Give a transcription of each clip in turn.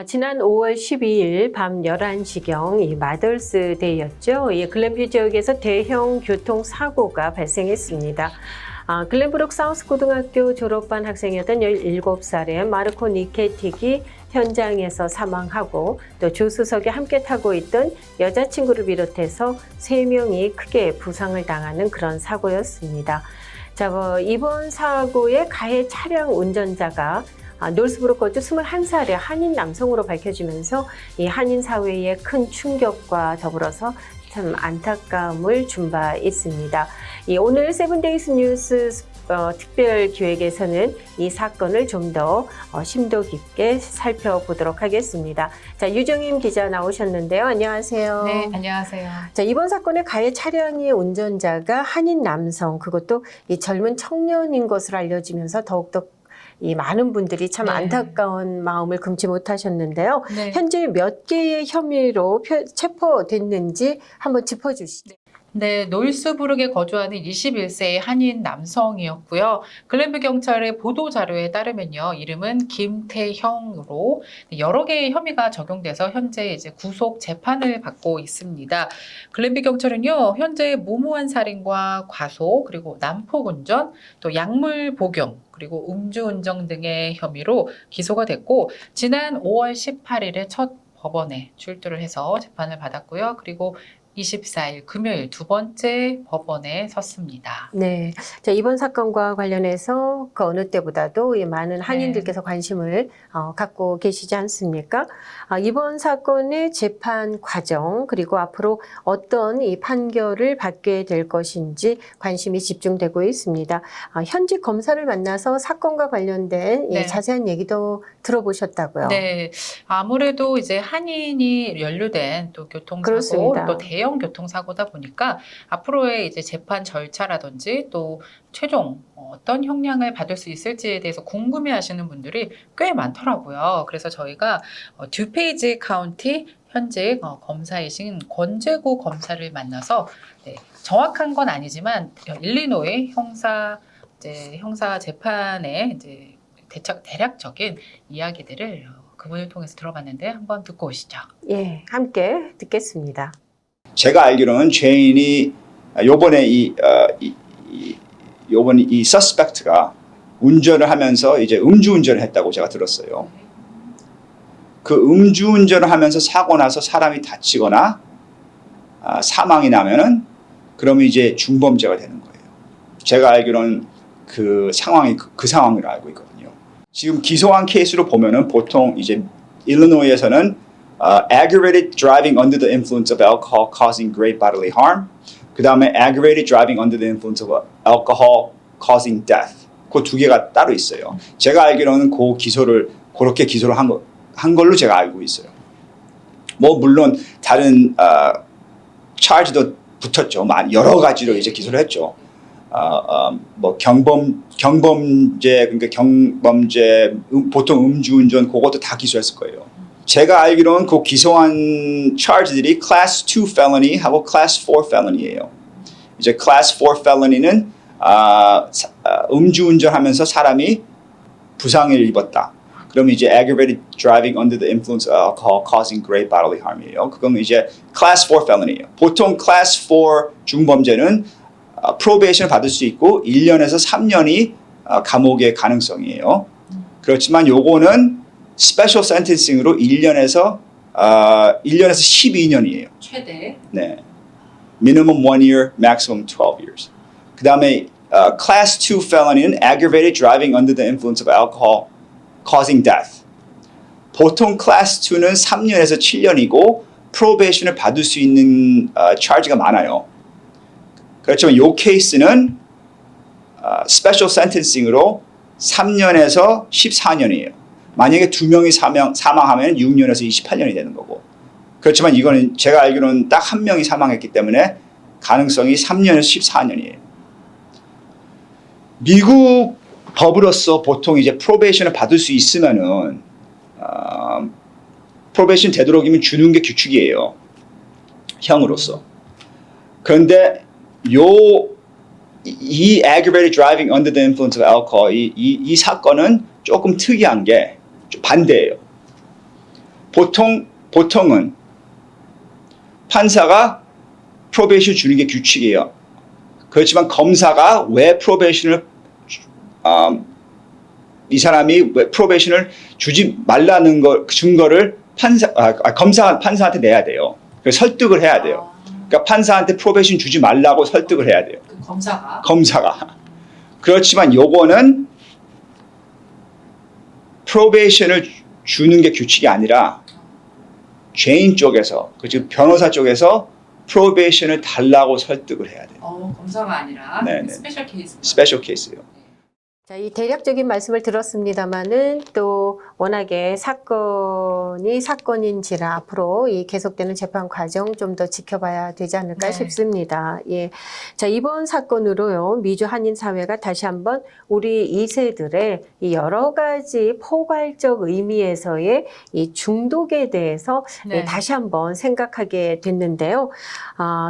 지난 5월 12일 밤 11시경 이 마더스 데이였죠. 이 글렌뷰 지역에서 대형 교통사고가 발생했습니다. 글렌브룩 사우스 고등학교 졸업반 학생이었던 17살의 마르코 니케틱이 현장에서 사망하고 또 조수석에 함께 타고 있던 여자친구를 비롯해서 3명이 크게 부상을 당하는 그런 사고였습니다. 이번 사고의 가해 차량 운전자가 놀스브룩 거주 21살의 한인 남성으로 밝혀지면서 이 한인 사회에 큰 충격과 더불어서 참 안타까움을 준 바 있습니다. 오늘 세븐데이스 뉴스 특별 기획에서는 이 사건을 좀 더 심도 깊게 살펴보도록 하겠습니다. 유정임 기자 나오셨는데요. 안녕하세요. 네, 안녕하세요. 이번 사건의 가해 차량의 운전자가 한인 남성, 그것도 이 젊은 청년인 것으로 알려지면서 더욱더 이 많은 분들이 참 안타까운 마음을 금치 못하셨는데요. 네. 현재 몇 개의 혐의로 체포됐는지 한번 짚어주시죠. 네, 놀스부르크에 거주하는 21세의 한인 남성이었고요. 글렌뷰 경찰의 보도 자료에 따르면요, 이름은 김태형으로 여러 개의 혐의가 적용돼서 현재 이제 구속 재판을 받고 있습니다. 글렌뷰 경찰은요, 현재 무모한 살인과 과속, 그리고 난폭 운전, 또 약물 복용, 그리고 음주운전 등의 혐의로 기소가 됐고, 지난 5월 18일에 첫 법원에 출두를 해서 재판을 받았고요. 그리고 24일 금요일 두 번째 법원에 섰습니다. 네. 이번 사건과 관련해서 그 어느 때보다도 많은 한인들께서 관심을 갖고 계시지 않습니까? 이번 사건의 재판 과정, 그리고 앞으로 어떤 이 판결을 받게 될 것인지 관심이 집중되고 있습니다. 현직 검사를 만나서 사건과 관련된 자세한 얘기도 들어보셨다고요? 네. 아무래도 이제 한인이 연루된 또 교통사고, 그렇습니다. 또 대형 교통사고다 보니까 앞으로의 이제 재판 절차라든지 또 최종 어떤 형량을 받을 수 있을지에 대해서 궁금해 하시는 분들이 꽤 많더라고요. 그래서 저희가 듀페이지 카운티 현직 검사이신 권재구 검사를 만나서 정확한 건 아니지만 일리노이 형사 재판의 이제 대략적인 이야기들을 그분을 통해서 들어봤는데 한번 듣고 오시죠. 예, 함께 듣겠습니다. 제가 알기로는 죄인이 요번에 요번에 이 서스펙트가 운전을 하면서 이제 음주운전을 했다고 제가 들었어요. 그 음주운전을 하면서 사고 나서 사람이 다치거나 사망이 나면은 그러면 이제 중범죄가 되는 거예요. 제가 알기로는 그 상황이 그 상황으로 알고 있거든요. 지금 기소한 케이스로 보면은 보통 이제 일리노이에서는 aggravated driving under the influence of alcohol causing great bodily harm. 그 다음에 aggravated driving under the influence of alcohol causing death. 그 두 개가 따로 있어요. 제가 알기로는 그렇게 기소를 한 걸로 제가 알고 있어요. 뭐 물론 다른 charge도 붙었죠. 여러 가지로 이제 기소를 했죠. 뭐 경범죄, 그러니까 경범죄, 보통 음주운전 그것도 다 기소했을 거예요. 제가 알기로는 그 기소한 charge들이 Class 2 felony 하고 Class 4 felony예요. 이제 Class 4 felony는 음주운전하면서 사람이 부상을 입었다. 그러면 이제 aggravated driving under the influence of alcohol causing great bodily harm이에요. 그건 이제 Class 4 felony예요. 보통 Class 4 중범죄는 probation을 받을 수 있고 1년에서 3년이 감옥의 가능성이에요. 그렇지만 요거는 스페셜 센텐싱으로 1년에서 12년이에요. 최대. 네. Minimum 1 year, maximum 12 years. 그 다음에 Class 2 felony는 aggravated driving under the influence of alcohol causing death. 보통 Class 2는 3년에서 7년이고 probation을 받을 수 있는 charge가 많아요. 그렇지만 이 케이스는 스페셜 센텐싱으로 3년에서 14년이에요. 만약에 2명이 사망하면 6년에서 28년이 되는 거고. 그렇지만 이거는 제가 알기로는 딱 1명이 사망했기 때문에 가능성이 3년에서 14년이에요. 미국 법으로서 보통 이제 프로베이션을 받을 수 있으면은 프로베이션 되도록이면 주는 게 규칙이에요. 형으로서. 그런데 이 aggravated driving under the influence of alcohol 이 사건은 조금 특이한 게 반대예요. 보통은 판사가 프로베이션 주는 게 규칙이에요. 그렇지만 검사가 왜 프로베이션을 이 사람이 왜 프로베이션을 주지 말라는 증거를 판사한테 내야 돼요. 그래서 설득을 해야 돼요. 그러니까 판사한테 프로베이션 주지 말라고 설득을 해야 돼요. 그 검사가. 그렇지만 요거는 프로베이션을 주는 게 규칙이 아니라 죄인 쪽에서, 즉 변호사 쪽에서 프로베이션을 달라고 설득을 해야 돼요. 검사가 아니라 네네. 스페셜 케이스. 스페셜 케이스예요. 자, 이 대략적인 말씀을 들었습니다마는 또 워낙에 사건인지라 앞으로 이 계속되는 재판 과정 좀 더 지켜봐야 되지 않을까 네. 싶습니다. 예. 자, 이번 사건으로요, 미주 한인 사회가 다시 한번 우리 2세들의 이 여러 가지 포괄적 의미에서의 이 중독에 대해서 네. 다시 한번 생각하게 됐는데요.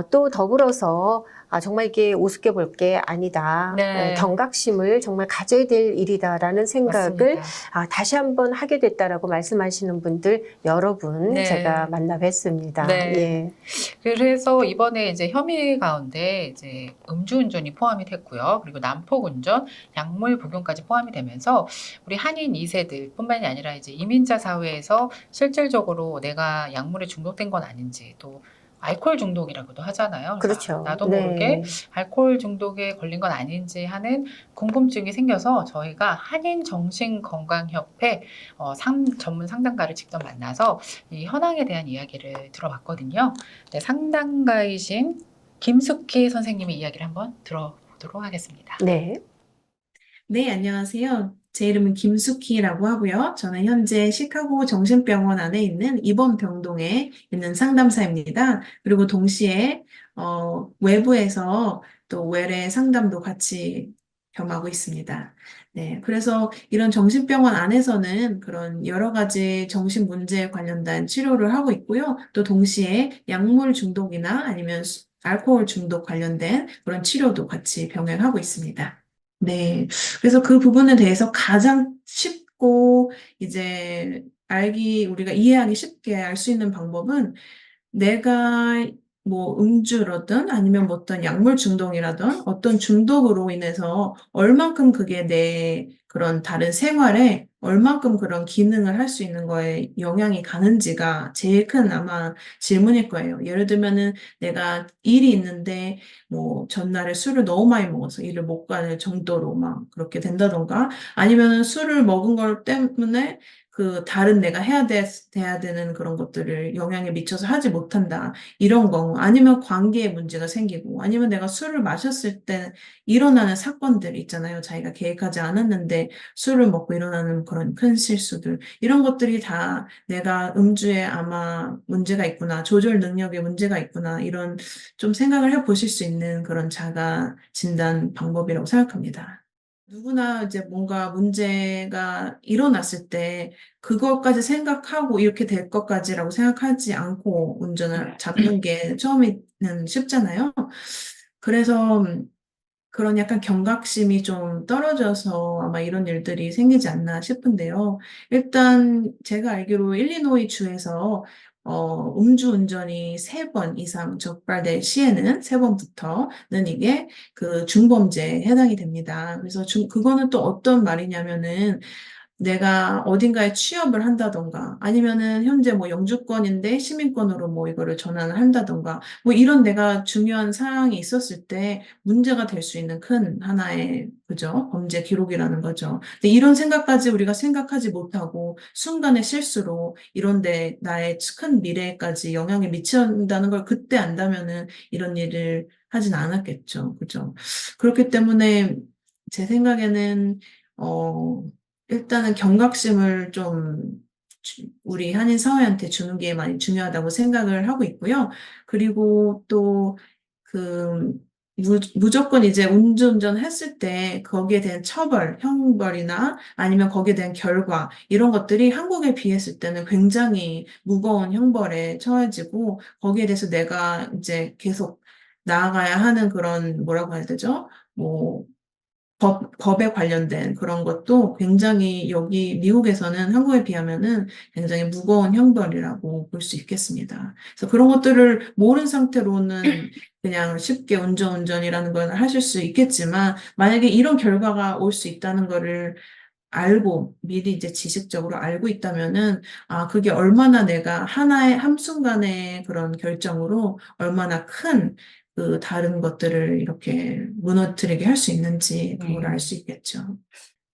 또 더불어서 정말 이게 우습게 볼 게 아니다. 네. 경각심을 정말 가져야 될 일이다라는 생각을 맞습니다. 다시 한번 하게 됐다라고 말씀하시는 분들 여러 분 네. 제가 만나 뵀습니다. 네. 예. 그래서 이번에 이제 혐의 가운데 이제 음주운전이 포함이 됐고요. 그리고 난폭운전, 약물 복용까지 포함이 되면서 우리 한인 2세들뿐만이 아니라 이제 이민자 사회에서 실질적으로 내가 약물에 중독된 건 아닌지, 또 알코올 중독이라고도 하잖아요. 그렇죠. 나도 네. 모르게 알코올 중독에 걸린 건 아닌지 하는 궁금증이 생겨서 저희가 한인정신건강협회 전문 상담가를 직접 만나서 이 현황에 대한 이야기를 들어봤거든요. 네, 상담가이신 김숙희 선생님의 이야기를 한번 들어보도록 하겠습니다. 네. 네, 안녕하세요. 제 이름은 김숙희라고 하고요. 저는 현재 시카고 정신병원 안에 있는 입원병동에 있는 상담사입니다. 그리고 동시에 외부에서 또 외래 상담도 같이 겸하고 있습니다. 네, 그래서 이런 정신병원 안에서는 그런 여러 가지 정신 문제에 관련된 치료를 하고 있고요. 또 동시에 약물 중독이나 아니면 알코올 중독 관련된 그런 치료도 같이 병행하고 있습니다. 네. 그래서 그 부분에 대해서 가장 쉽고 이제 우리가 이해하기 쉽게 알 수 있는 방법은 내가 뭐 음주라든 아니면 뭐 어떤 약물 중독이라든 어떤 중독으로 인해서 얼만큼 그게 내 그런 다른 생활에 얼만큼 그런 기능을 할 수 있는 거에 영향이 가는지가 제일 큰 아마 질문일 거예요. 예를 들면은 내가 일이 있는데 뭐 전날에 술을 너무 많이 먹어서 일을 못 갈 정도로 막 그렇게 된다던가 아니면은 술을 먹은 걸 때문에 그 다른 내가 돼야 되는 그런 것들을 영향에 미쳐서 하지 못한다. 이런 거. 아니면 관계에 문제가 생기고, 아니면 내가 술을 마셨을 때 일어나는 사건들 있잖아요. 자기가 계획하지 않았는데 술을 먹고 일어나는 그런 큰 실수들. 이런 것들이 다 내가 음주에 아마 문제가 있구나. 조절 능력에 문제가 있구나. 이런 좀 생각을 해보실 수 있는 그런 자가 진단 방법이라고 생각합니다. 누구나 이제 뭔가 문제가 일어났을 때 그것까지 생각하고 이렇게 될 것까지라고 생각하지 않고 운전을 잡는 게 처음에는 쉽잖아요. 그래서 그런 약간 경각심이 좀 떨어져서 아마 이런 일들이 생기지 않나 싶은데요. 일단 제가 알기로 일리노이 주에서 음주운전이 3번 이상 적발될 시에는 3번부터는 이게 그 중범죄에 해당이 됩니다. 그래서 그거는 또 어떤 말이냐면은 내가 어딘가에 취업을 한다던가 아니면은 현재 뭐 영주권인데 시민권으로 뭐 이거를 전환을 한다던가 뭐 이런 내가 중요한 사항이 있었을 때 문제가 될 수 있는 큰 하나의 그죠? 범죄 기록이라는 거죠. 근데 이런 생각까지 우리가 생각하지 못하고 순간의 실수로 이런데 나의 큰 미래까지 영향이 미친다는 걸 그때 안다면은 이런 일을 하진 않았겠죠. 그죠? 그렇기 때문에 제 생각에는 일단은 경각심을 좀 우리 한인 사회한테 주는 게 많이 중요하다고 생각을 하고 있고요. 그리고 또 그 무조건 이제 음주운전 했을 때 거기에 대한 처벌, 형벌이나 아니면 거기에 대한 결과 이런 것들이 한국에 비했을 때는 굉장히 무거운 형벌에 처해지고 거기에 대해서 내가 이제 계속 나아가야 하는 그런 뭐라고 해야 되죠? 뭐 법에 관련된 그런 것도 굉장히 여기 미국에서는 한국에 비하면은 굉장히 무거운 형벌이라고 볼 수 있겠습니다. 그래서 그런 것들을 모른 상태로는 그냥 쉽게 운전이라는 걸 하실 수 있겠지만 만약에 이런 결과가 올 수 있다는 거를 알고 미리 이제 지식적으로 알고 있다면은 그게 얼마나 내가 하나의 한순간의 그런 결정으로 얼마나 큰 그 다른 것들을 이렇게 무너뜨리게 할 수 있는지 그걸 알 수 있겠죠.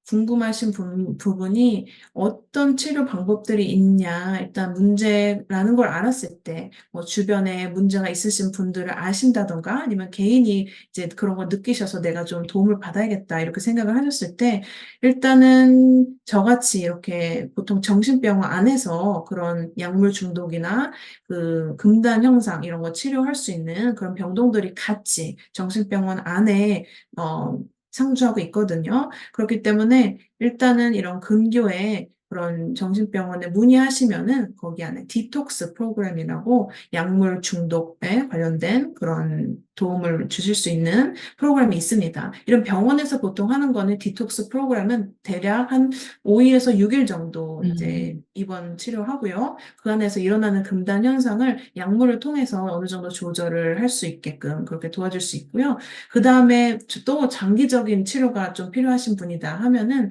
궁금하신 부분이 어떤 치료 방법들이 있냐, 일단 문제라는 걸 알았을 때, 뭐 주변에 문제가 있으신 분들을 아신다던가, 아니면 개인이 이제 그런 걸 느끼셔서 내가 좀 도움을 받아야겠다, 이렇게 생각을 하셨을 때, 일단은 저같이 이렇게 보통 정신병원 안에서 그런 약물 중독이나 그 금단 현상, 이런 거 치료할 수 있는 그런 병동들이 같이 정신병원 안에, 상주하고 있거든요. 그렇기 때문에 일단은 이런 근교에 그런 정신병원에 문의하시면은 거기 안에 디톡스 프로그램이라고 약물 중독에 관련된 그런 도움을 주실 수 있는 프로그램이 있습니다. 이런 병원에서 보통 하는 거는 디톡스 프로그램은 대략 한 5일에서 6일 정도 이제 입원 치료하고요. 그 안에서 일어나는 금단 현상을 약물을 통해서 어느 정도 조절을 할 수 있게끔 그렇게 도와줄 수 있고요. 그 다음에 또 장기적인 치료가 좀 필요하신 분이다 하면은,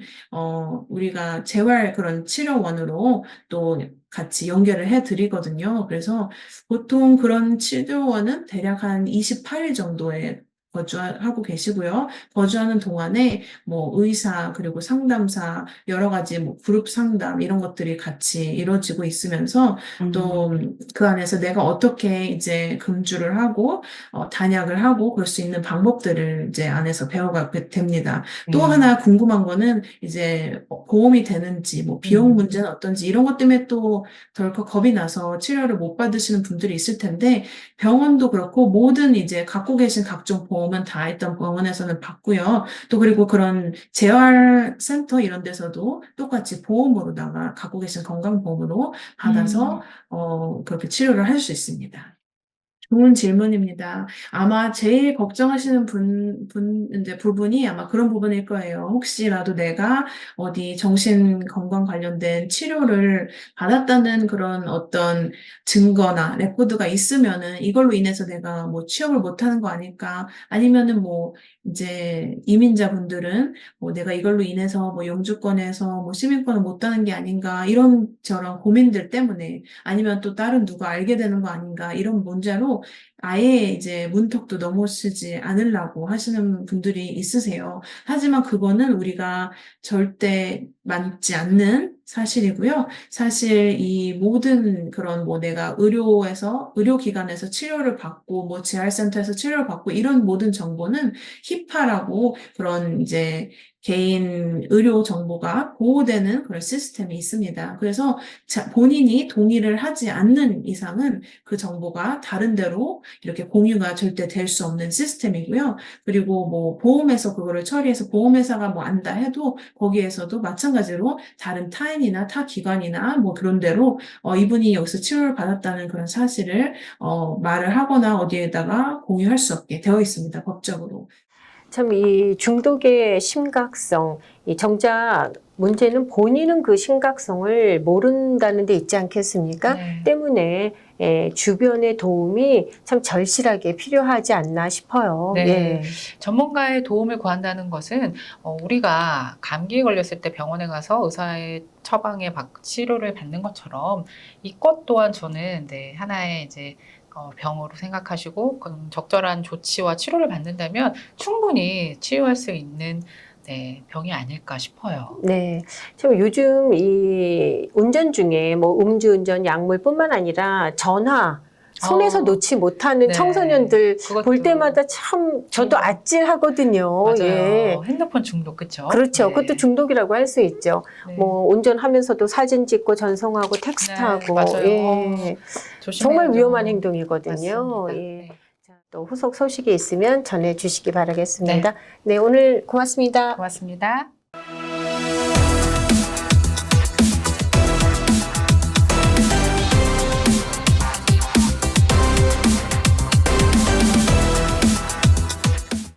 우리가 재활 그런 치료원으로 또 같이 연결을 해 드리거든요. 그래서 보통 그런 치료원은 대략 한 28일 정도에 거주하고 계시고요. 거주하는 동안에 뭐 의사 그리고 상담사 여러 가지 뭐 그룹 상담 이런 것들이 같이 이루어지고 있으면서 또 그 안에서 내가 어떻게 이제 금주를 하고 단약을 하고 그럴 수 있는 방법들을 이제 안에서 배워가게 됩니다. 또 하나 궁금한 거는 이제 보험이 되는지 뭐 비용 문제는 어떤지 이런 것 때문에 또 덜컥 겁이 나서 치료를 못 받으시는 분들이 있을 텐데 병원도 그렇고 모든 이제 갖고 계신 각종 보험은 다 일단 병원에서는 받고요. 또 그리고 그런 재활센터 이런 데서도 똑같이 보험으로다가 갖고 계신 건강보험으로 받아서 그렇게 치료를 할 수 있습니다. 좋은 질문입니다. 아마 제일 걱정하시는 이제 부분이 아마 그런 부분일 거예요. 혹시라도 내가 어디 정신건강 관련된 치료를 받았다는 그런 어떤 증거나 레코드가 있으면은 이걸로 인해서 내가 뭐 취업을 못하는 거 아닐까? 아니면은 뭐 이제 이민자분들은 뭐 내가 이걸로 인해서 뭐 영주권에서 뭐 시민권을 못 따는 게 아닌가? 이런 저런 고민들 때문에 아니면 또 다른 누가 알게 되는 거 아닌가? 이런 문제로 아예 이제 문턱도 넘어서지 않으려고 하시는 분들이 있으세요. 하지만 그거는 우리가 절대 맞지 않는 사실이고요. 사실 이 모든 그런 뭐 내가 의료기관에서 치료를 받고 뭐 재활센터에서 치료를 받고 이런 모든 정보는 히파라고 그런 이제 개인 의료 정보가 보호되는 그런 시스템이 있습니다. 그래서 본인이 동의를 하지 않는 이상은 그 정보가 다른 데로 이렇게 공유가 절대 될 수 없는 시스템이고요. 그리고 뭐 보험에서 그거를 처리해서 보험회사가 뭐 안다 해도 거기에서도 마찬가지로 다른 타인이나 타 기관이나 뭐 그런 데로 이분이 여기서 치료를 받았다는 그런 사실을 말을 하거나 어디에다가 공유할 수 없게 되어 있습니다. 법적으로. 참 이 중독의 심각성, 이 정작 문제는 본인은 그 심각성을 모른다는 데 있지 않겠습니까? 네. 때문에 주변의 도움이 참 절실하게 필요하지 않나 싶어요. 네. 예. 전문가의 도움을 구한다는 것은 우리가 감기에 걸렸을 때 병원에 가서 의사의 처방에 치료를 받는 것처럼 이것 또한 저는 하나의 이제 병으로 생각하시고 적절한 조치와 치료를 받는다면 충분히 치유할 수 있는 병이 아닐까 싶어요. 네. 참 요즘 이 운전 중에 뭐 음주운전, 약물뿐만 아니라 전화, 손에서 놓지 못하는 네. 청소년들 그것도 볼 때마다 참 저도 아찔하거든요. 맞아요. 예. 핸드폰 중독, 그렇죠? 그렇죠. 네. 그것도 중독이라고 할 수 있죠. 네. 뭐 운전하면서 사진 찍고 전송하고 텍스트하고, 맞아요. 예. 조심해야죠. 정말 위험한 행동이거든요. 맞습니다. 예. 네. 자, 또 후속 소식이 있으면 전해주시기 바라겠습니다. 네, 오늘 고맙습니다. 고맙습니다.